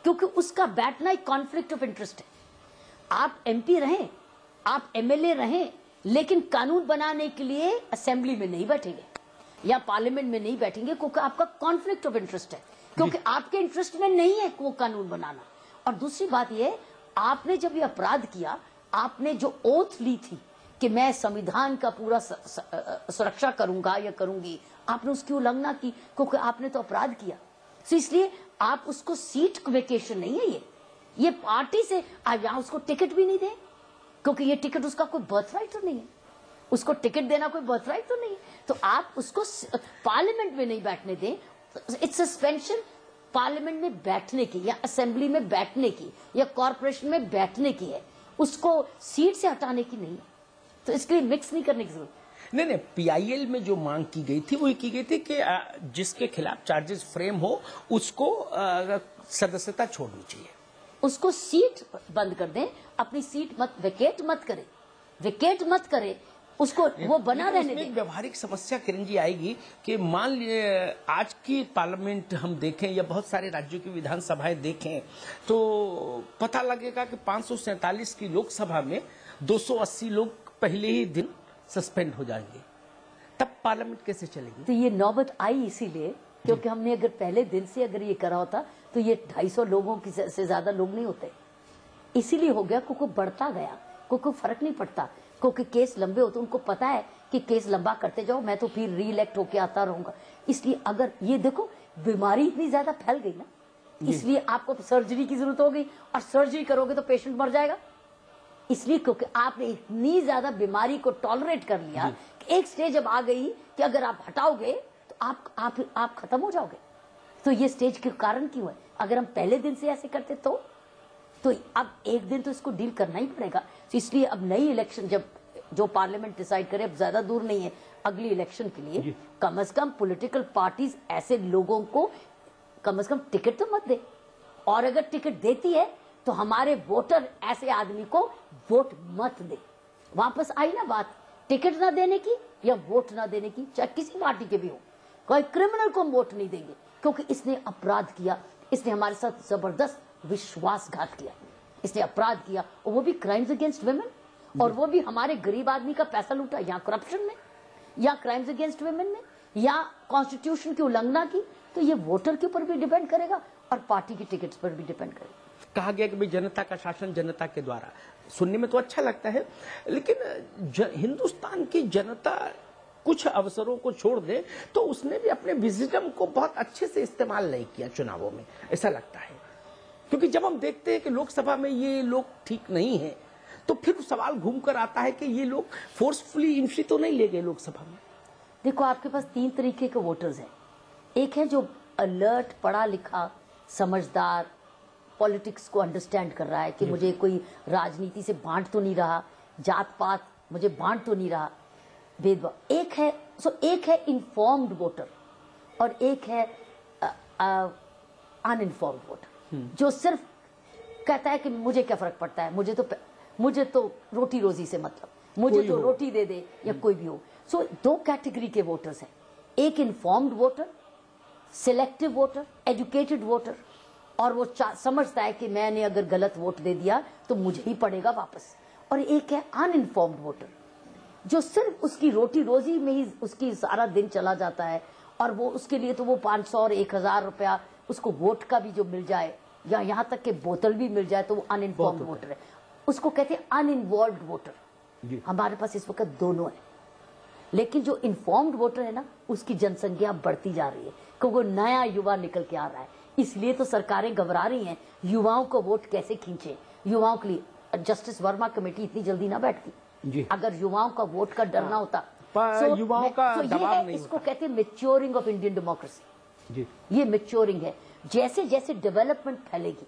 क्योंकि उसका बैठना एक कॉन्फ्लिक्ट ऑफ इंटरेस्ट है। आप एमपी रहें, आप एमएलए रहें, लेकिन कानून बनाने के लिए असेंबली में नहीं बैठेंगे या पार्लियामेंट में नहीं बैठेंगे, क्योंकि आपका कॉन्फ्लिक्ट ऑफ इंटरेस्ट है, क्योंकि आपके इंटरेस्ट में नहीं है वो कानून बनाना। और दूसरी बात यह, आपने जब ये अपराध किया, आपने जो ओथ ली थी कि मैं संविधान का पूरा सुरक्षा करूंगा या करूंगी, आपने उसकी उल्लंघना की, क्योंकि आपने तो अपराध किया। तो इसलिए आप उसको सीट वेकेशन नहीं है, ये पार्टी से आप यहां उसको टिकट भी नहीं दें, क्योंकि ये टिकट उसका कोई बर्थ राइट तो नहीं है, उसको टिकट देना कोई बर्थ राइट तो नहीं है। तो आप उसको पार्लियामेंट में नहीं बैठने दें। इट्स सस्पेंशन पार्लियामेंट में बैठने की या असेंबली में बैठने की या कॉर्पोरेशन में बैठने की है, उसको सीट से हटाने की नहीं है। तो इसके लिए मिक्स नहीं करने की जरूरत नहीं, पीआईएल में जो मांग की गई थी वो की गई थी कि जिसके खिलाफ चार्जेस फ्रेम हो उसको सदस्यता छोड़नी चाहिए, उसको सीट बंद कर दें, अपनी सीट वेकेट मत करे, उसको वो बना रहने दें। व्यवहारिक समस्या किरण जी आएगी कि मान लीजिए आज की पार्लियामेंट हम देखें या बहुत सारे राज्यों की विधानसभाएं देखें तो पता लगेगा कि 547 की लोकसभा में 280 लोग पहले ही दिन सस्पेंड हो जाएंगे, तब पार्लियामेंट कैसे चलेगी? तो ये नौबत आई इसीलिए क्योंकि हमने अगर पहले दिन से अगर ये करा होता तो ये 250 लोगों की से ज्यादा लोग नहीं होते। इसीलिए हो गया क्योंकि बढ़ता गया, क्योंकि फर्क नहीं पड़ता, क्योंकि केस लंबे होते, उनको पता है कि केस लंबा करते जाओ मैं तो फिर री इलेक्ट होके आता रहूंगा। इसलिए अगर ये देखो बीमारी इतनी ज्यादा फैल गई ना, इसलिए आपको सर्जरी की जरूरत हो गई, और सर्जरी करोगे तो पेशेंट मर जाएगा। इसलिए क्योंकि आपने इतनी ज्यादा बीमारी को टॉलरेट कर लिया कि एक स्टेज अब आ गई कि अगर आप हटाओगे तो आप खत्म हो जाओगे। तो ये स्टेज के कारण क्यों है? अगर हम पहले दिन से ऐसे करते तो अब एक दिन तो इसको डील करना ही पड़ेगा। तो इसलिए अब नई इलेक्शन जब जो पार्लियामेंट डिसाइड करे, अब ज्यादा दूर नहीं है अगली इलेक्शन के लिए, कम से कम पॉलिटिकल पार्टीज ऐसे लोगों को कम से कम टिकट तो मत दे, और अगर टिकट देती है तो हमारे वोटर ऐसे आदमी को वोट मत दे। वापस आई ना बात टिकट ना देने की या वोट ना देने की, चाहे किसी पार्टी के भी हो। कोई क्रिमिनल को हम वोट नहीं देंगे क्योंकि इसने अपराध किया, इसने हमारे साथ जबरदस्त विश्वासघात किया, इसने अपराध किया, और वो भी क्राइम्स अगेंस्ट वुमेन, और वो भी हमारे गरीब आदमी का पैसा लूटा, या करप्शन में, या क्राइम्स अगेंस्ट वुमेन में, या कॉन्स्टिट्यूशन की उल्लंघना की। तो ये वोटर के ऊपर भी डिपेंड करेगा और पार्टी की टिकट्स पर भी डिपेंड करेगा। कहा गया कि भाई जनता का शासन जनता के द्वारा, सुनने में तो अच्छा लगता है, लेकिन हिंदुस्तान की जनता कुछ अवसरों को छोड़ दे तो उसने भी अपने विजडम को बहुत अच्छे से इस्तेमाल नहीं किया चुनावों में, ऐसा लगता है। क्योंकि जब हम देखते हैं कि लोकसभा में ये लोग ठीक नहीं है तो फिर सवाल घूमकर आता है कि ये लोग फोर्सफुली एंट्री तो नहीं ले गए लोकसभा में। देखो आपके पास 3 तरीके के वोटर्स हैं। एक है जो अलर्ट, पढ़ा लिखा, समझदार, पॉलिटिक्स को अंडरस्टैंड कर रहा है कि मुझे कोई राजनीति से बांट तो नहीं रहा, जात पात मुझे बांट तो नहीं रहा, भेदभाव। एक है इन्फॉर्म्ड वोटर और एक है अनइन्फॉर्म्ड वोटर, जो सिर्फ कहता है कि मुझे क्या फर्क पड़ता है, मुझे तो रोटी रोजी से मतलब, मुझे तो रोटी दे दे या कोई भी हो। सो 2 कैटेगरी के वोटर्स हैं, एक informed voter, selective voter, educated voter, और वो समझता है कि मैंने अगर गलत वोट दे दिया तो मुझे ही पड़ेगा वापस। और एक है अनइन्फॉर्म्ड वोटर, जो सिर्फ उसकी रोटी रोजी में ही उसकी सारा दिन चला जाता है, और वो उसके लिए तो वो 500 और 1000 रुपया उसको वोट का भी जो मिल जाए या यहाँ तक के बोतल भी मिल जाए तो वो अनइन्फॉर्म्ड वोटर है। उसको कहते हैं अनइन्वॉल्व्ड वोटर। हमारे पास इस वक्त दोनों है, लेकिन जो इन्फॉर्म्ड वोटर है ना, उसकी जनसंख्या बढ़ती जा रही है क्योंकि वो नया युवा निकल के आ रहा है। इसलिए तो सरकारें घबरा रही हैं युवाओं को वोट कैसे खींचे। युवाओं के लिए जस्टिस वर्मा कमेटी इतनी जल्दी ना बैठती अगर युवाओं का वोट का डर ना होता। युवाओं का दबाव नहीं इसको कहते हैं मैच्योरिंग ऑफ इंडियन डेमोक्रेसी। ये मैच्योरिंग है। जैसे जैसे डेवलपमेंट फैलेगी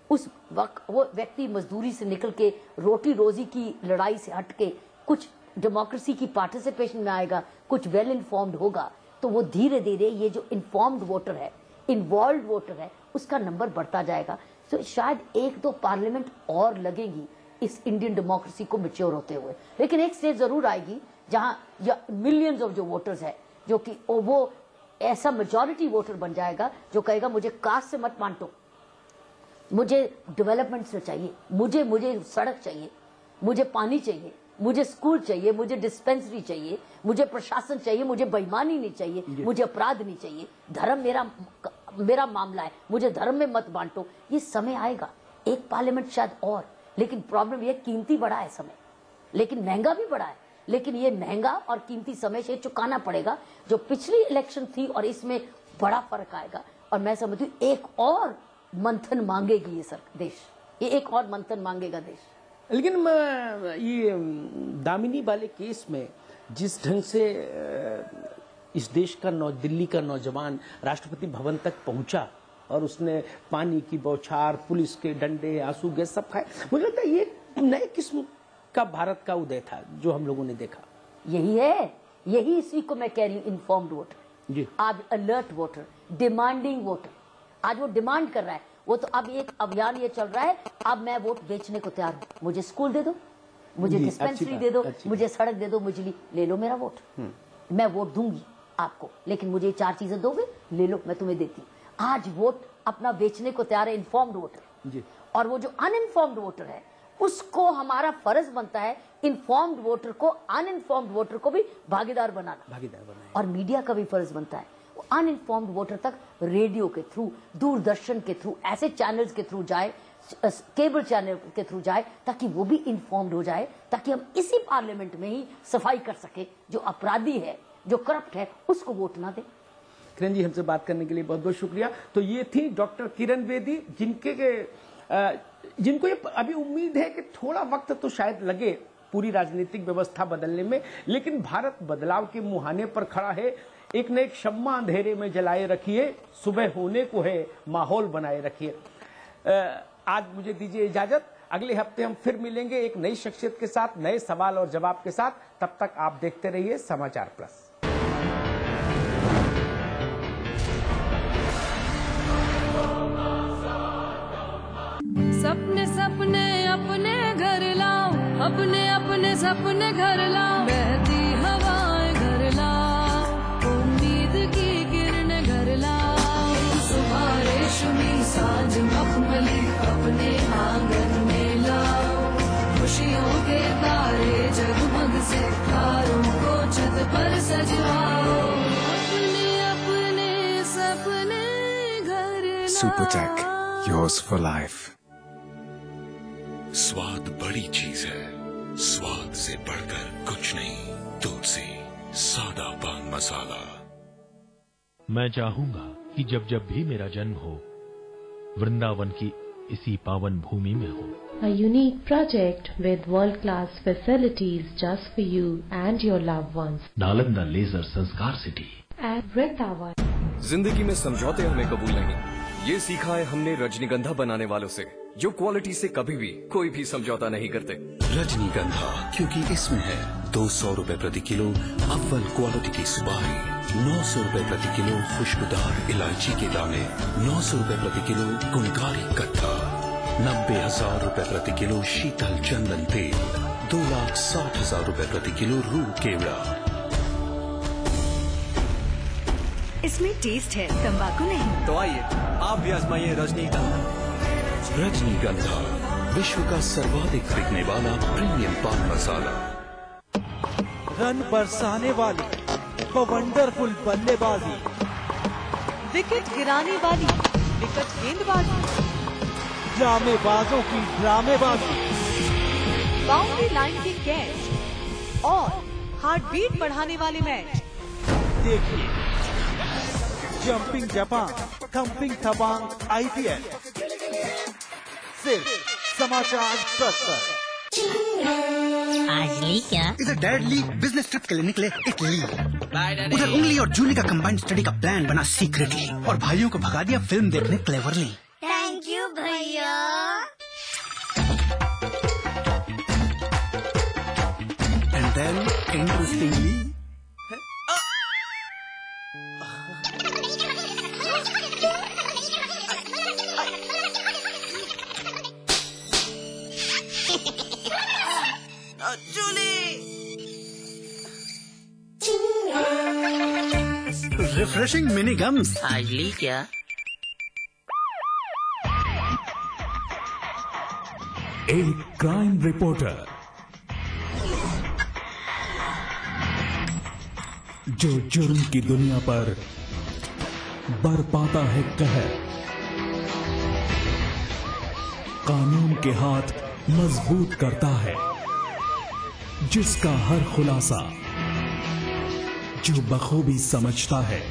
उस वक्त वो व्यक्ति मजदूरी से निकल के रोटी रोजी की लड़ाई से हट के कुछ डेमोक्रेसी की पार्टिसिपेशन में आएगा, कुछ वेल इन्फॉर्म्ड होगा, तो वो धीरे धीरे ये जो इन्फॉर्म्ड वोटर है, इन्वॉल्व वोटर है, उसका नंबर बढ़ता जाएगा। तो शायद 1-2 पार्लियामेंट और लगेगी इस इंडियन डेमोक्रेसी को मैच्योर होते हुए, लेकिन एक स्टेज जरूर आएगी जहां मिलियंस ऑफ जो वोटर्स है, जो कि वो ऐसा मेजॉरिटी वोटर बन जाएगा जो कहेगा मुझे कास्ट से मत बांटो, मुझे डेवलपमेंट चाहिए, मुझे सड़क चाहिए, मुझे पानी चाहिए, मुझे स्कूल चाहिए, मुझे डिस्पेंसरी चाहिए, मुझे प्रशासन चाहिए, मुझे बेईमानी नहीं चाहिए, मुझे अपराध नहीं चाहिए। धर्म मेरा मामला है, मुझे धर्म में मत बांटो। ये समय आएगा, एक पार्लियामेंट शायद और, लेकिन प्रॉब्लम ये कीमती बड़ा है समय, लेकिन महंगा भी बड़ा है। लेकिन ये महंगा और कीमती समय से चुकाना पड़ेगा। जो पिछली इलेक्शन थी और इसमें बड़ा फर्क आएगा। और मैं समझती हूँ एक और मंथन मांगेगी ये देश, ये एक और मंथन मांगेगा देश। लेकिन ये दामिनी वाले केस में जिस ढंग से इस देश का दिल्ली का नौजवान राष्ट्रपति भवन तक पहुंचा और उसने पानी की बौछार, पुलिस के डंडे, आंसू गैस सब खाए, मुझे लगता है ये नए किस्म का भारत का उदय था जो हम लोगों ने देखा। यही है, यही इसी को मैं कह रही हूँ, इन्फॉर्म्ड वोटर, आज अलर्ट वोटर, डिमांडिंग वोटर। आज वो डिमांड कर रहा है। वो तो अब एक अभियान ये चल रहा है, अब मैं वोट बेचने को तैयार हूँ, मुझे स्कूल दे दो, मुझे डिस्पेंसरी दे दो, मुझे सड़क दे दो, मुझे ले लो मेरा वोट, मैं वोट दूंगी आपको, लेकिन मुझे 4 चीजें दोगे, ले लो, मैं तुम्हें देती हूँ। आज वोट अपना बेचने को तैयार है इन्फॉर्म्ड वोटर। और वो जो अनइन्फॉर्म्ड वोटर है उसको हमारा फर्ज बनता है इन्फॉर्म्ड वोटर को, अनइन्फॉर्म्ड वोटर को भी भागीदार बनाना। और मीडिया का भी फर्ज बनता है अनइन्फॉर्म्ड वोटर तक रेडियो के थ्रू, दूरदर्शन के थ्रू, ऐसे चैनल्स के थ्रू जाए, केबल चैनल के थ्रू जाए, ताकि वो भी इन्फॉर्म्ड हो जाए, ताकि हम इसी पार्लियामेंट में ही सफाई कर सके। जो अपराधी है, जो करप्ट है, उसको वोट ना दे। किरण जी, हमसे बात करने के लिए बहुत बहुत शुक्रिया। तो ये थी डॉक्टर किरण बेदी, जिनको ये अभी उम्मीद है कि थोड़ा वक्त तो शायद लगे पूरी राजनीतिक व्यवस्था बदलने में, लेकिन भारत बदलाव के मुहाने पर खड़ा है। एक न एक शम्मा अंधेरे में जलाए रखिए, सुबह होने को है, माहौल बनाए रखिए। आज मुझे दीजिए इजाजत, अगले हफ्ते हम फिर मिलेंगे एक नई शख्सियत के साथ, नए सवाल और जवाब के साथ। तब तक आप देखते रहिए समाचार प्लस। सपने सपने अपने घर लाओ, अपने अपने सपने घर लाओ, बहती हवाएं घर लाओ, उम्मीद की किरणें घर लाओ, सुबह रेशमी सांझ मखमली अपने आंगन में लाओ, खुशियों के तारे जगमग से तारों को छत पर सजवाओ, अपने अपने सपने घर लाओ। Supertech, yours for life. स्वाद बड़ी चीज है, स्वाद से बढ़कर कुछ नहीं। तुलसी सादा पान मसाला। मैं चाहूंगा कि जब जब भी मेरा जन्म हो, वृंदावन की इसी पावन भूमि में हो। A unique project with world-class facilities just for you and your loved ones. Nalanda leisure Sanskar city At Vrindavan. जिंदगी में समझौते हमें कबूल नहीं, ये सीखा है हमने रजनीगंधा बनाने वालों से, जो क्वालिटी से कभी भी कोई भी समझौता नहीं करते। रजनीगंधा, क्योंकि इसमें है 200 रुपए प्रति किलो अव्वल क्वालिटी की सुपारी, 900 रुपए प्रति किलो खुशबूदार इलायची के दाने, 900 रुपए प्रति किलो गुणकारी कट्टा, 90,000 रुपए प्रति किलो शीतल चंदन तेल, 2,60,000 रुपए प्रति किलो रूह केवड़ा। इसमें टेस्ट है, तंबाकू नहीं। तो आइए आप भी आजमाइए रजनीगंधा। रजनीगंधा, विश्व का सर्वाधिक बिकने वाला प्रीमियम पान मसाला। रन बरसाने वाली वो वंडरफुल बल्लेबाजी, विकेट गिराने वाली विकेट गेंदबाजी, ड्रामेबाजों की ड्रामेबाजी, बाउंड्री लाइन की कैच और हार्ट बीट बढ़ाने वाले मैच। देखिए जंपिंग जापान, थंपिंग थबांग IPL, सिर्फ समाचार प्लस पर। आज ली क्या? इधर डैड ली बिजनेस ट्रिप के लिए निकले इटली, उधर उंगली और जूली का कंबाइंड स्टडी का प्लान बना सीक्रेटली, और भाइयों को भगा दिया फिल्म देखने क्लेवरली। थैंक यू भैया। And then interestingly refreshing mini gums. आज ली क्या? एक क्राइम रिपोर्टर जो जुर्म की दुनिया पर बरपाता है कहर, कानून के हाथ मजबूत करता है, जिसका हर खुलासा जो बखूबी समझता है,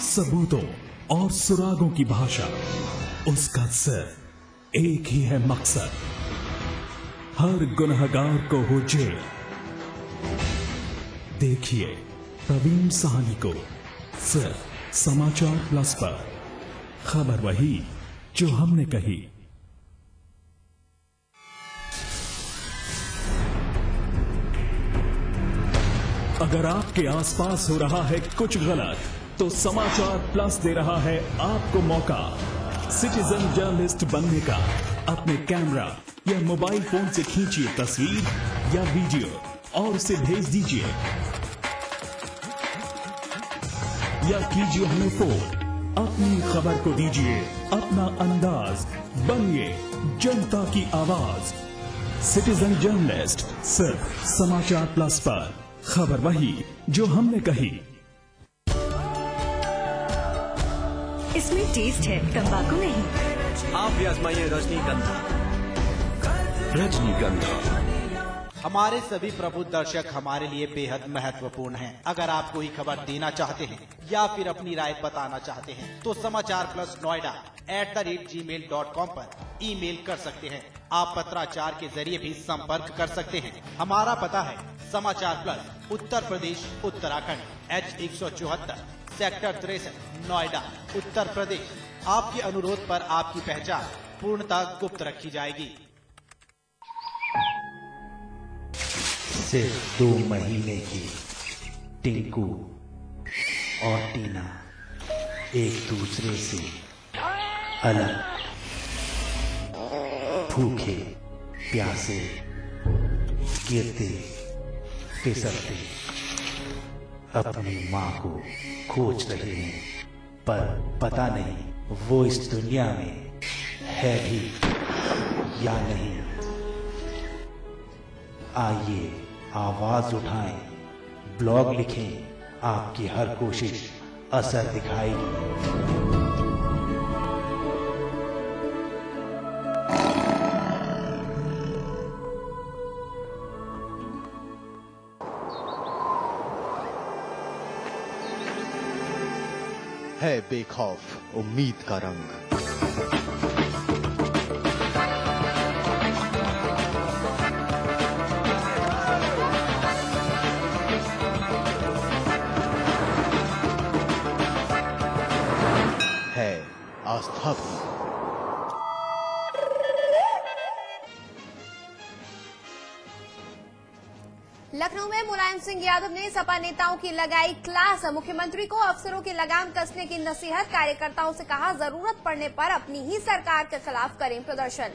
सबूतों और सुरागों की भाषा, उसका सिर्फ एक ही है मकसद, हर गुनहगार को हो जेल। देखिए प्रवीण साहनी को सिर्फ समाचार प्लस पर। खबर वही जो हमने कही। अगर आपके आसपास हो रहा है कुछ गलत, तो समाचार प्लस दे रहा है आपको मौका सिटीजन जर्नलिस्ट बनने का। अपने कैमरा या मोबाइल फोन से खींचिए तस्वीर या वीडियो और उसे भेज दीजिए, या कीजिए हमें फोन। अपनी खबर को दीजिए अपना अंदाज, बनिए जनता की आवाज। सिटीजन जर्नलिस्ट सिर्फ समाचार प्लस पर। खबर वही जो हमने कही। इसमें टेस्ट है, तंबाकू नहीं। आप भी आजमाइए रजनीगंधा। रजनीगंधा। हमारे सभी प्रबुद्ध दर्शक हमारे लिए बेहद महत्वपूर्ण हैं। अगर आप कोई खबर देना चाहते हैं या फिर अपनी राय बताना चाहते हैं तो समाचार प्लस नोएडा @gmail.com पर ईमेल कर सकते हैं। आप पत्राचार के जरिए भी संपर्क कर सकते हैं। हमारा पता है समाचार plus, Uttar Pradesh, Uttarakhand, H174, sector 63, Noida, Uttar Pradesh. आपके अनुरोध पर आपकी पहचान पूर्णतः गुप्त रखी जाएगी। सिर्फ 2 महीने की टिंकू और टीना एक दूसरे से अलग, भूखे प्यासे गिरते फिसलते अपनी माँ को खोज रहे हैं, पर पता नहीं वो इस दुनिया में है भी या नहीं। आइए आवाज उठाएं, ब्लॉग लिखें, आपकी हर कोशिश असर दिखाएगी। है बेखौफ उम्मीद का रंग। है आस्था भी। लखनऊ में मुलायम सिंह यादव ने सपा नेताओं की लगाई क्लास। मुख्यमंत्री को अफसरों की लगाम कसने की नसीहत। कार्यकर्ताओं से कहा जरूरत पड़ने पर अपनी ही सरकार के खिलाफ करें प्रदर्शन।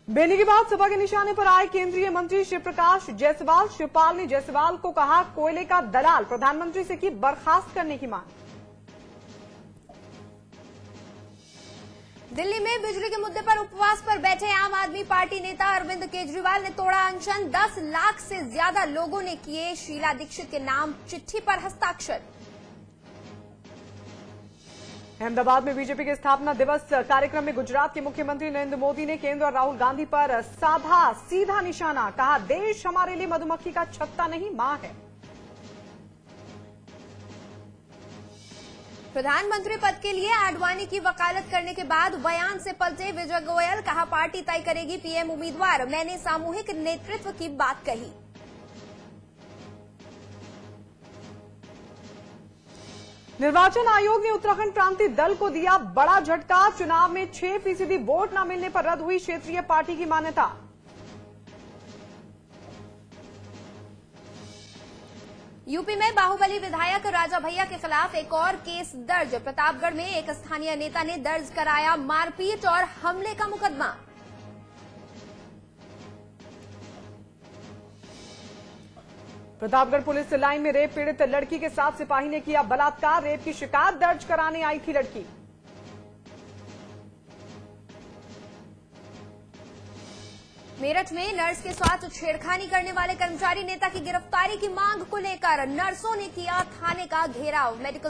बेनी के बाद सपा के निशाने पर आए केंद्रीय मंत्री शिव प्रकाश जायसवाल। शिवपाल ने जायसवाल को कहा कोयले का दलाल, प्रधानमंत्री से की बर्खास्त करने की मांग। दिल्ली में बिजली के मुद्दे पर उपवास पर बैठे आम आदमी पार्टी नेता अरविंद केजरीवाल ने तोड़ा अनशन। 10 लाख से ज्यादा लोगों ने किए शीला दीक्षित के नाम चिट्ठी पर हस्ताक्षर। अहमदाबाद में बीजेपी के स्थापना दिवस कार्यक्रम में गुजरात के मुख्यमंत्री नरेंद्र मोदी ने केंद्र और राहुल गांधी पर साधा सीधा निशाना। कहा देश हमारे लिए मधुमक्खी का छत्ता नहीं, मां है। प्रधानमंत्री पद के लिए आडवाणी की वकालत करने के बाद बयान से पलटे विजय गोयल। कहा पार्टी तय करेगी पीएम उम्मीदवार, मैंने सामूहिक नेतृत्व की बात कही। निर्वाचन आयोग ने उत्तराखंड क्रांति दल को दिया बड़ा झटका। चुनाव में 6% वोट न मिलने पर रद्द हुई क्षेत्रीय पार्टी की मान्यता। यूपी में बाहुबली विधायक राजा भैया के खिलाफ एक और केस दर्ज। प्रतापगढ़ में एक स्थानीय नेता ने दर्ज कराया मारपीट और हमले का मुकदमा। प्रतापगढ़ पुलिस लाइन में रेप पीड़ित लड़की के साथ सिपाही ने किया बलात्कार। रेप की शिकायत दर्ज कराने आई थी लड़की। मेरठ में नर्स के साथ छेड़खानी करने वाले कर्मचारी नेता की गिरफ्तारी की मांग को लेकर नर्सों ने किया थाने का घेराव। मेडिकल